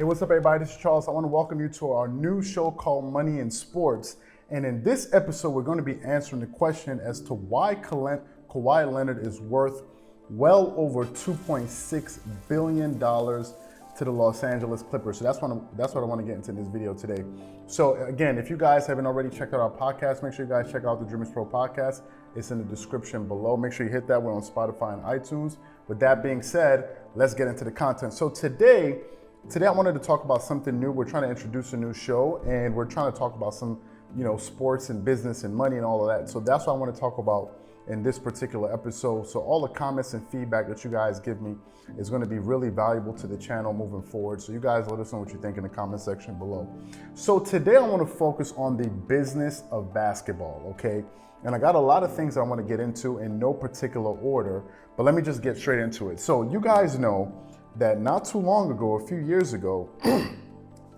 Hey, what's up, everybody? This is Charles. I want to welcome you to our new show called Money in Sports. And in this episode, we're going to be answering the question as to why Kawhi Leonard is worth well over $2.6 billion to the Los Angeles Clippers. So that's what I want to get into in this video today. So again, if you guys haven't already checked out our podcast, make sure you guys check out the Dreamerspro Podcast. It's in the description below. Make sure you hit that. We're on Spotify and iTunes. With that being said, let's get into the content. So today I wanted to talk about something new. We're trying to introduce a new show, and we're trying to talk about some, sports and business and money and all of that. So that's what I want to talk about in this particular episode. So all the comments and feedback that you guys give me is going to be really valuable to the channel moving forward. So you guys let us know what you think in the comment section below. So today I want to focus on the business of basketball, okay? And I got a lot of things I want to get into in no particular order, but let me just get straight into it. So you guys know that not too long ago, a few years ago,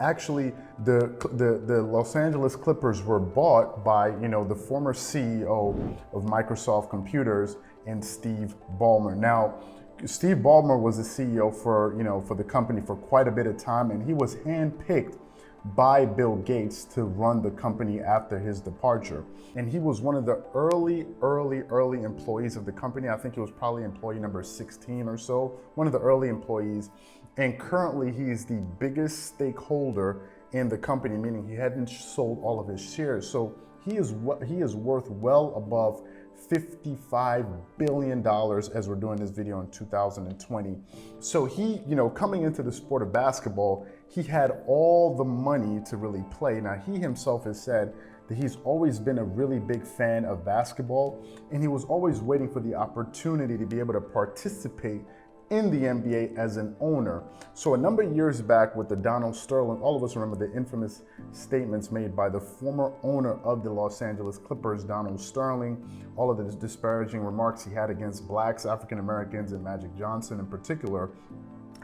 actually the Los Angeles Clippers were bought by, the former CEO of Microsoft Computers and Steve Ballmer. Now, Steve Ballmer was the CEO for the company for quite a bit of time, and he was handpicked by Bill Gates to run the company after his departure. And he was one of the early employees of the company. I think he was probably employee number 16 or so, one of the early employees. And currently he's the biggest stakeholder in the company, meaning he hadn't sold all of his shares. So he is worth well above $55 billion as we're doing this video in 2020. So he, coming into the sport of basketball, he had all the money to really play. Now, he himself has said that he's always been a really big fan of basketball, and he was always waiting for the opportunity to be able to participate in the NBA as an owner. So a number of years back with the Donald Sterling, all of us remember the infamous statements made by the former owner of the Los Angeles Clippers, Donald Sterling, all of the disparaging remarks he had against blacks, African Americans, and Magic Johnson in particular.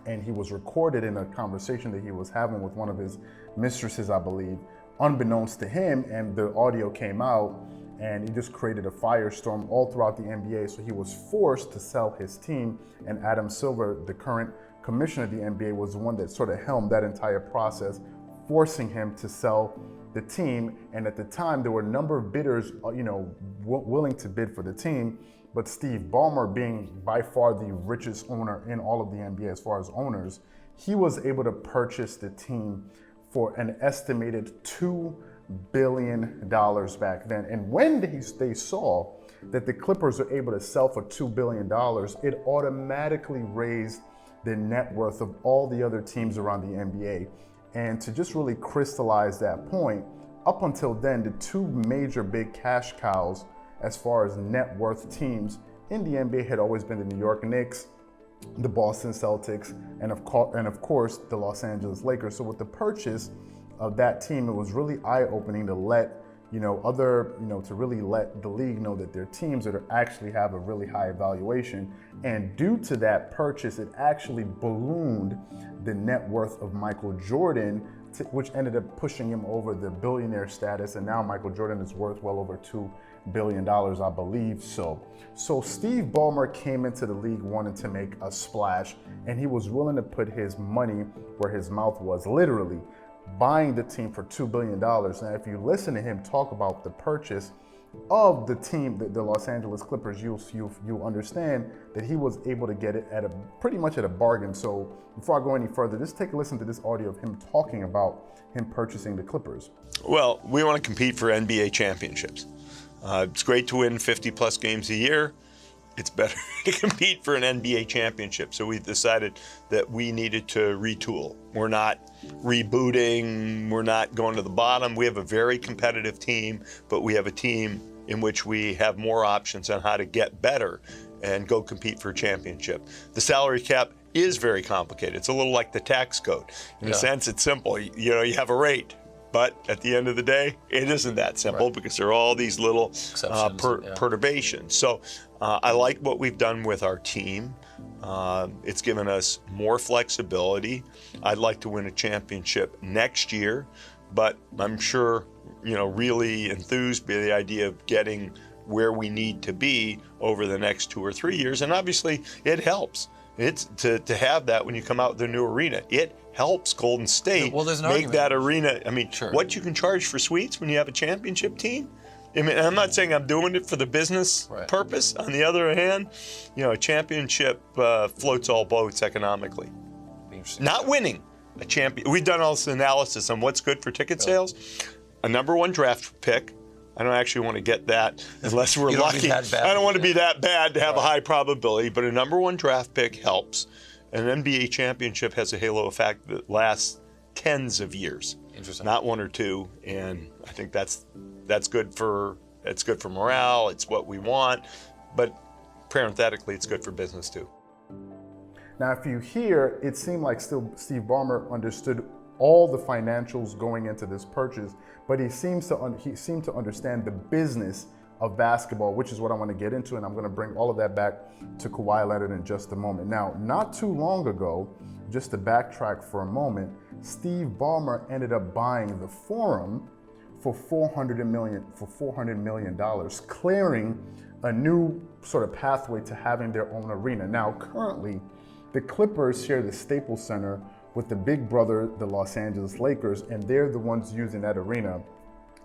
And he was recorded in a conversation that he was having with one of his mistresses, I believe, unbeknownst to him, and the audio came out, and it just created a firestorm all throughout the NBA. So he was forced to sell his team, and Adam Silver, the current commissioner of the NBA, was the one that sort of helmed that entire process, forcing him to sell the team. And at the time, there were a number of bidders, willing to bid for the team. But Steve Ballmer, being by far the richest owner in all of the NBA as far as owners, he was able to purchase the team for an estimated $2 billion back then. And when they saw that the Clippers were able to sell for $2 billion, it automatically raised the net worth of all the other teams around the NBA. And to just really crystallize that point, up until then, the two major big cash cows as far as net worth teams in the NBA had always been the New York Knicks, the Boston Celtics, and of course the Los Angeles Lakers. So with the purchase of that team, it was really eye-opening to let to really let the league know that their teams that actually have a really high valuation. And due to that purchase, it actually ballooned the net worth of Michael Jordan, which ended up pushing him over the billionaire status. And now Michael Jordan is worth well over $2 billion, I believe. So Steve Ballmer came into the league wanting to make a splash, and he was willing to put his money where his mouth was, literally buying the team for $2 billion. Now, if you listen to him talk about the purchase of the team, the Los Angeles Clippers, you'll understand that he was able to get it at pretty much at a bargain. So before I go any further, just take a listen to this audio of him talking about him purchasing the Clippers. Well, we want to compete for NBA championships. It's great to win 50 plus games a year. It's better to compete for an NBA championship. So we decided that we needed to retool. We're not rebooting, we're not going to the bottom. We have a very competitive team, but we have a team in which we have more options on how to get better and go compete for a championship. The salary cap is very complicated. It's a little like the tax code. In a sense, it's simple. You have a rate. But at the end of the day, it isn't that simple, because there are all these little perturbations. So I like what we've done with our team. It's given us more flexibility. I'd like to win a championship next year, but I'm sure, really enthused by the idea of getting where we need to be over the next 2 or 3 years. And obviously it helps It's to have that when you come out with a new arena. It helps Golden State there's an make argument. that arena. I mean, Sure. what you can charge for suites when you have a championship team. I mean, I'm not saying I'm doing it for the business purpose. On the other hand, a championship floats all boats economically. Not winning a champion. We've done all this analysis on what's good for ticket sales. A number one draft pick. I don't actually want to get that unless we're lucky. I don't want to be that bad to have a high probability, but a number one draft pick helps. An NBA championship has a halo effect that lasts tens of years. Interesting. Not one or two, and I think that's good for morale. It's what we want, but parenthetically, it's good for business too. Now, if you hear, it seemed like still Steve Ballmer understood all the financials going into this purchase, but he seemed to understand the business of basketball, which is what I want to get into, and I'm going to bring all of that back to Kawhi Leonard in just a moment. Now, not too long ago, just to backtrack for a moment, Steve Ballmer ended up buying the Forum for $400 million, clearing a new sort of pathway to having their own arena. Now, currently, the Clippers share the Staples Center with the big brother, the Los Angeles Lakers, and they're the ones using that arena.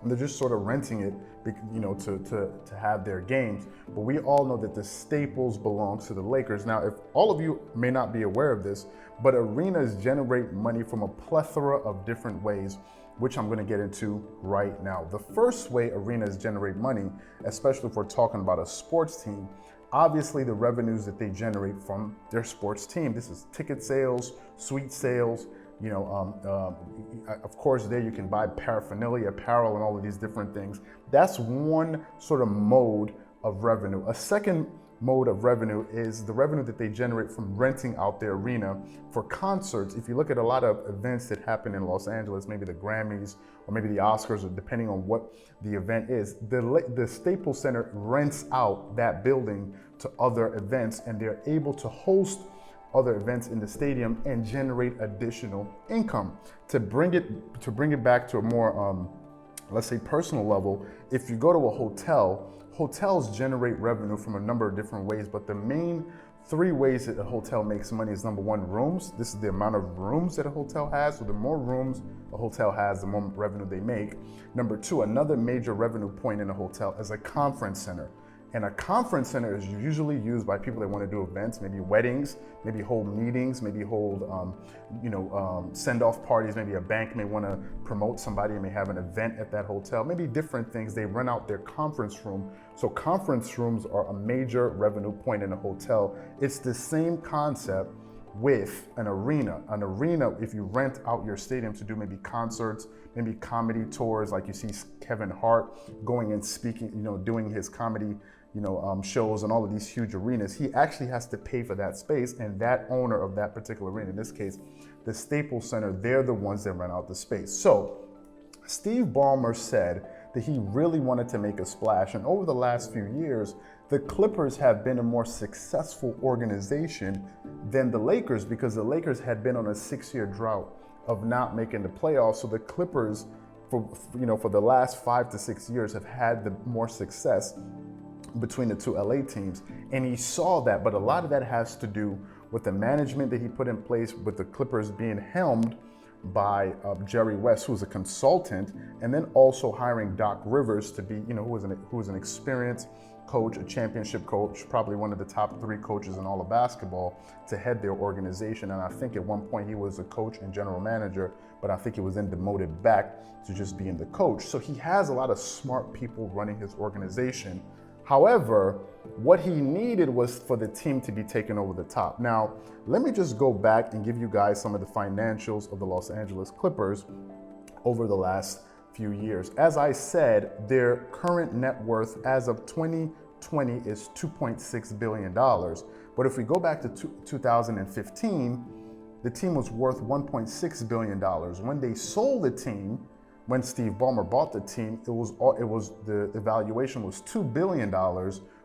And they're just sort of renting it, to have their games. But we all know that the Staples belongs to the Lakers. Now, if all of you may not be aware of this, but arenas generate money from a plethora of different ways, which I'm going to get into right now. The first way arenas generate money, especially if we're talking about a sports team, obviously the revenues that they generate from their sports team. This is ticket sales, suite sales, of course there you can buy paraphernalia, apparel, and all of these different things. That's one sort of mode of revenue. A second mode of revenue is the revenue that they generate from renting out their arena for concerts. If you look at a lot of events that happen in Los Angeles, maybe the Grammys or maybe the Oscars, or depending on what the event is, the Staples Center rents out that building to other events, and they're able to host other events in the stadium and generate additional income. To bring it back to a more, let's say, personal level, if you go to a hotel, hotels generate revenue from a number of different ways, but the main three ways that a hotel makes money is number one, rooms. This is the amount of rooms that a hotel has. So the more rooms a hotel has, the more revenue they make. Number two, another major revenue point in a hotel is a conference center. And a conference center is usually used by people that want to do events, maybe weddings, maybe hold meetings, maybe hold, send-off parties. Maybe a bank may want to promote somebody and may have an event at that hotel. Maybe different things. They rent out their conference room. So conference rooms are a major revenue point in a hotel. It's the same concept with an arena. An arena, if you rent out your stadium to do maybe concerts, maybe comedy tours, like you see Kevin Hart going and speaking, doing his comedy shows and all of these huge arenas, he actually has to pay for that space, and that owner of that particular arena, in this case, the Staples Center, they're the ones that rent out the space. So Steve Ballmer said that he really wanted to make a splash, and over the last few years, the Clippers have been a more successful organization than the Lakers, because the Lakers had been on a 6-year drought of not making the playoffs. So the Clippers, for the last 5 to 6 years, have had the more success between the two LA teams, and he saw that. But a lot of that has to do with the management that he put in place, with the Clippers being helmed by Jerry West, who's a consultant, and then also hiring Doc Rivers to be, who was an experienced coach, a championship coach, probably one of the top 3 coaches in all of basketball, to head their organization. And I think at one point he was a coach and general manager, but I think he was then demoted back to just being the coach. So he has a lot of smart people running his organization. However, what he needed was for the team to be taken over the top. Now, let me just go back and give you guys some of the financials of the Los Angeles Clippers over the last few years. As I said, their current net worth as of 2020 is $2.6 billion. But if we go back to 2015, the team was worth $1.6 billion. When they sold the team, when Steve Ballmer bought the team, the evaluation was $2 billion,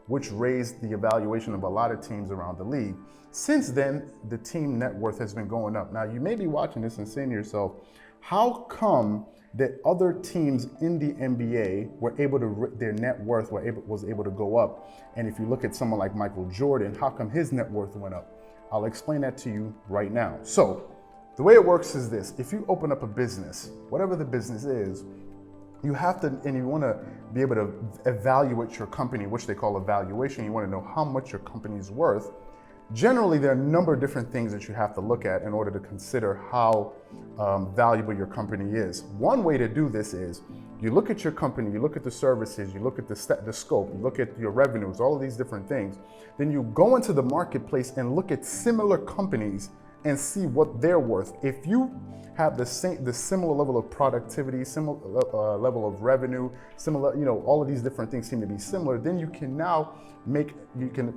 which raised the evaluation of a lot of teams around the league. Since then, the team net worth has been going up. Now, you may be watching this and saying to yourself, how come that other teams in the NBA were able to, their net worth was able to go up? And if you look at someone like Michael Jordan, how come his net worth went up? I'll explain that to you right now. So the way it works is this: if you open up a business, whatever the business is, you have to, and you want to be able to evaluate your company, which they call a valuation. You want to know how much your company is worth. Generally, there are a number of different things that you have to look at in order to consider how valuable your company is. One way to do this is you look at your company, you look at the services, you look at the scope, you look at your revenues, all of these different things. Then you go into the marketplace and look at similar companies and see what they're worth. If you have the similar level of productivity, similar level of revenue, similar, all of these different things seem to be similar, then you can now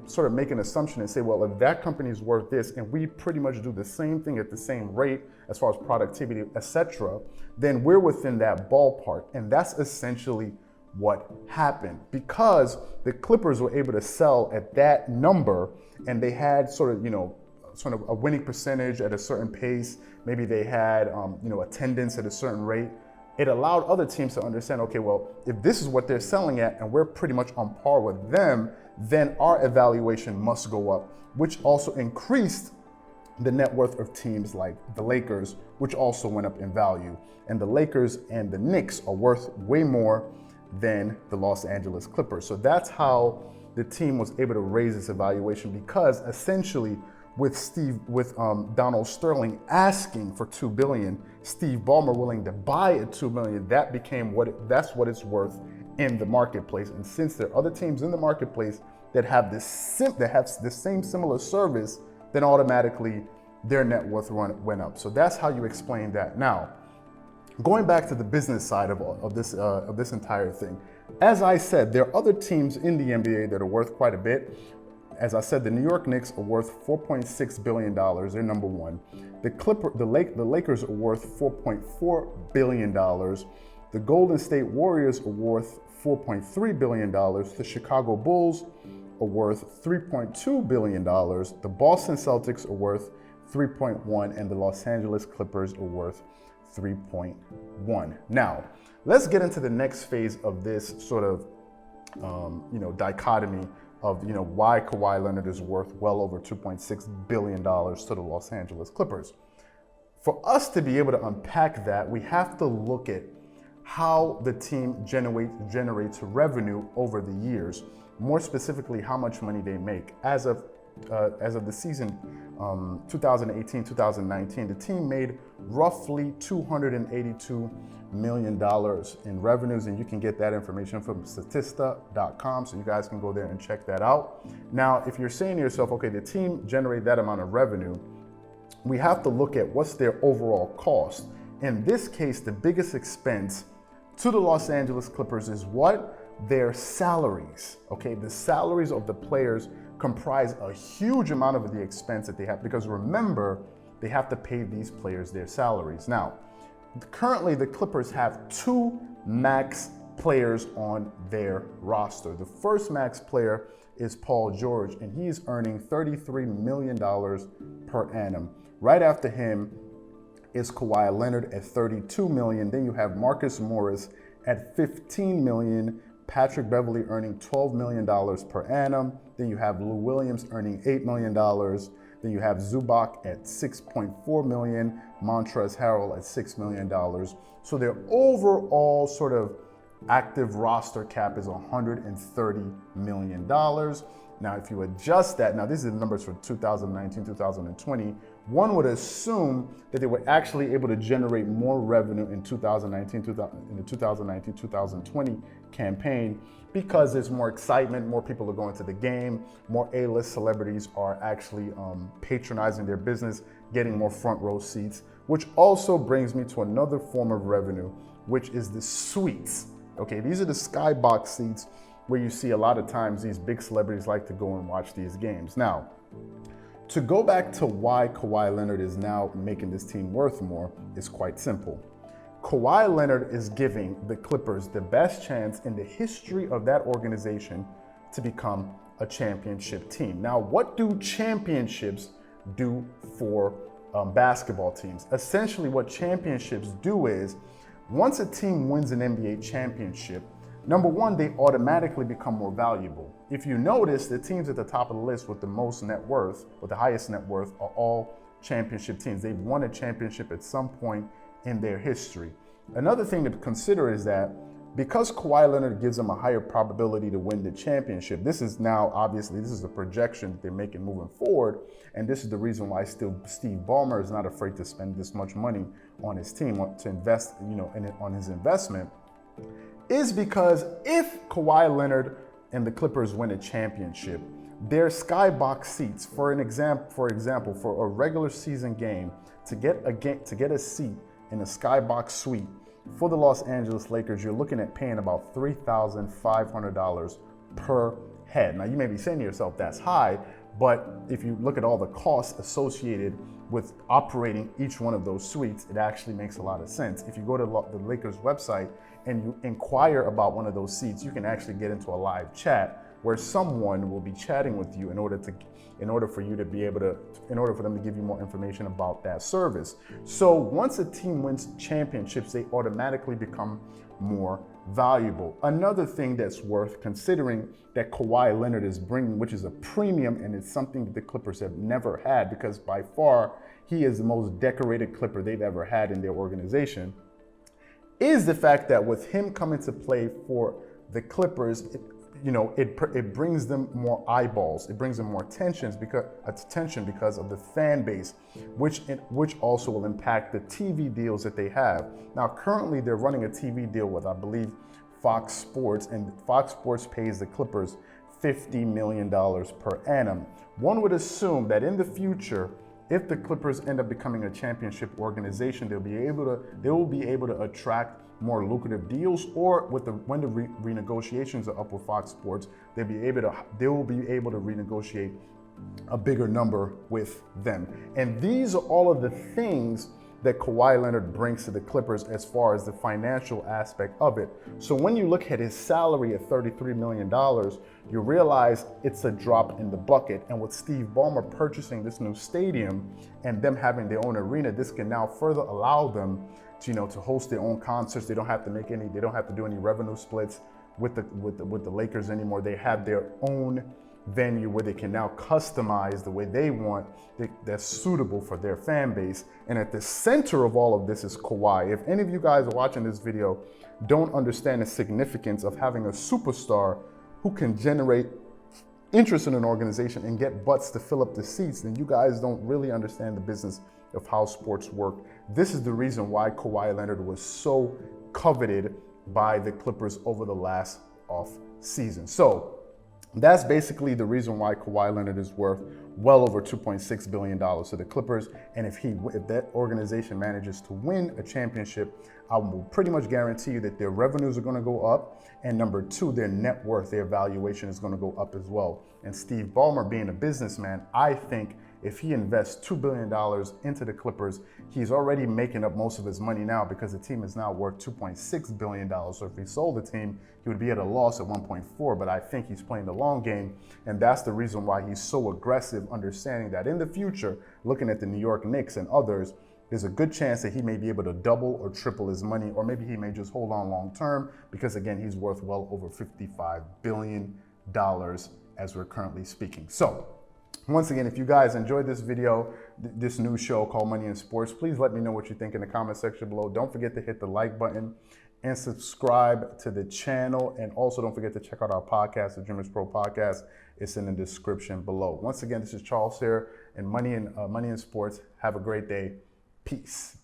sort of make an assumption and say, well, if that company is worth this and we pretty much do the same thing at the same rate as far as productivity, etc., then we're within that ballpark. And that's essentially what happened, because the Clippers were able to sell at that number and they had sort of a winning percentage at a certain pace. Maybe they had, attendance at a certain rate. It allowed other teams to understand, okay, well, if this is what they're selling at and we're pretty much on par with them, then our evaluation must go up, which also increased the net worth of teams like the Lakers, which also went up in value. And the Lakers and the Knicks are worth way more than the Los Angeles Clippers. So that's how the team was able to raise its evaluation, because essentially with Donald Sterling asking for $2 billion, Steve Ballmer willing to buy at $2 million, that became that's what it's worth in the marketplace. And since there are other teams in the marketplace that have the same similar service, then automatically their net worth went up. So that's how you explain that. Now, going back to the business side of this entire thing, as I said, there are other teams in the NBA that are worth quite a bit. As I said, the New York Knicks are worth $4.6 billion. They're number one. The Lakers are worth $4.4 billion. The Golden State Warriors are worth $4.3 billion. The Chicago Bulls are worth $3.2 billion. The Boston Celtics are worth 3.1, and the Los Angeles Clippers are worth 3.1. Now, let's get into the next phase of this sort of dichotomy of why Kawhi Leonard is worth well over $2.6 billion to the Los Angeles Clippers. For us to be able to unpack that, we have to look at how the team generates revenue over the years. More specifically, how much money they make. As of the season 2018-2019, the team made roughly $282 million in revenues, and you can get that information from Statista.com, so you guys can go there and check that out. Now, if you're saying to yourself, okay, the team generated that amount of revenue, we have to look at what's their overall cost. In this case, the biggest expense to the Los Angeles Clippers is what? Their salaries, okay? The salaries of the players comprise a huge amount of the expense that they have, because remember, they have to pay these players their salaries. Now, currently the Clippers have 2 max players on their roster. The first max player is Paul George, and he's earning $33 million per annum. Right after him is Kawhi Leonard at $32 million. Then you have Marcus Morris at $15 million. Patrick Beverley earning $12 million per annum. Then you have Lou Williams earning $8 million. Then you have Zubac at $6.4 million, Montrezl Harrell at $6 million. So their overall sort of active roster cap is $130 million. Now, if you adjust that, now these are the numbers for 2019, 2020, one would assume that they were actually able to generate more revenue in 2019-2020 campaign, because there's more excitement, more people are going to the game, more A-list celebrities are actually patronizing their business, getting more front row seats, which also brings me to another form of revenue, which is the suites. Okay, these are the skybox seats where you see a lot of times these big celebrities like to go and watch these games. Now, to go back to why Kawhi Leonard is now making this team worth more is quite simple. Kawhi Leonard is giving the Clippers the best chance in the history of that organization to become a championship team. Now, what do championships do for basketball teams? Essentially, what championships do is, once a team wins an NBA championship, Number one, they automatically become more valuable. If you notice, the teams at the top of the list with the most net worth, with the highest net worth, are all championship teams. They've won a championship at some point in their history. Another thing to consider is that because Kawhi Leonard gives them a higher probability to win the championship, this is now, obviously, this is the projection that they're making moving forward, and this is the reason why still Steve Ballmer is not afraid to spend this much money on his team, to invest, on his investment, is because if Kawhi Leonard and the Clippers win a championship, their skybox seats, for example, for a regular season game, to get a seat in a skybox suite for the Los Angeles Lakers, you're looking at paying about $3,500 per head. Now, you may be saying to yourself, that's high, but if you look at all the costs associated with operating each one of those suites, it actually makes a lot of sense. If you go to the Lakers website and you inquire about one of those seats, you can actually get into a live chat where someone will be chatting with you in order for them to give you more information about that service. So once a team wins championships, they automatically become more valuable. Another thing that's worth considering that Kawhi Leonard is bringing, which is a premium, and it's something that the Clippers have never had, because by far he is the most decorated Clipper they've ever had in their organization, is the fact that with him coming to play for the Clippers, it brings them more eyeballs. It brings them more attention because of the fan base, which also will impact the TV deals that they have. Now, currently they're running a TV deal with, I believe, Fox Sports, and Fox Sports pays the Clippers $50 million per annum. One would assume that in the future, if the Clippers end up becoming a championship organization, they will be able to attract more lucrative deals, or when the renegotiations are up with Fox Sports, they will be able to renegotiate a bigger number with them. And these are all of the things that Kawhi Leonard brings to the Clippers as far as the financial aspect of it. So when you look at his salary at $33 million, you realize it's a drop in the bucket. And with Steve Ballmer purchasing this new stadium and them having their own arena, this can now further allow them to host their own concerts. They don't have to do any revenue splits with the Lakers anymore. They have their own venue where they can now customize the way they want, that's suitable for their fan base. And at the center of all of this is Kawhi. If any of you guys are watching this video don't understand the significance of having a superstar who can generate interest in an organization and get butts to fill up the seats, then you guys don't really understand the business of how sports work. This is the reason why Kawhi Leonard was so coveted by the Clippers over the last off season. So that's basically the reason why Kawhi Leonard is worth well over $2.6 billion to the Clippers. And if that organization manages to win a championship, I will pretty much guarantee you that their revenues are going to go up. And number two, their net worth, their valuation is going to go up as well. And Steve Ballmer, being a businessman, I think if he invests $2 billion into the Clippers, he's already making up most of his money now, because the team is now worth $2.6 billion. So if he sold the team, he would be at a loss at 1.4, but I think he's playing the long game. And that's the reason why he's so aggressive, understanding that in the future, looking at the New York Knicks and others, there's a good chance that he may be able to double or triple his money, or maybe he may just hold on long term, because again, he's worth well over $55 billion as we're currently speaking. So once again, if you guys enjoyed this video, this new show called Money in Sports, please let me know what you think in the comment section below. Don't forget to hit the like button and subscribe to the channel. And also don't forget to check out our podcast, the Dreamerspro Podcast. It's in the description below. Once again, this is Charles here, and Money in Sports. Have a great day. Peace.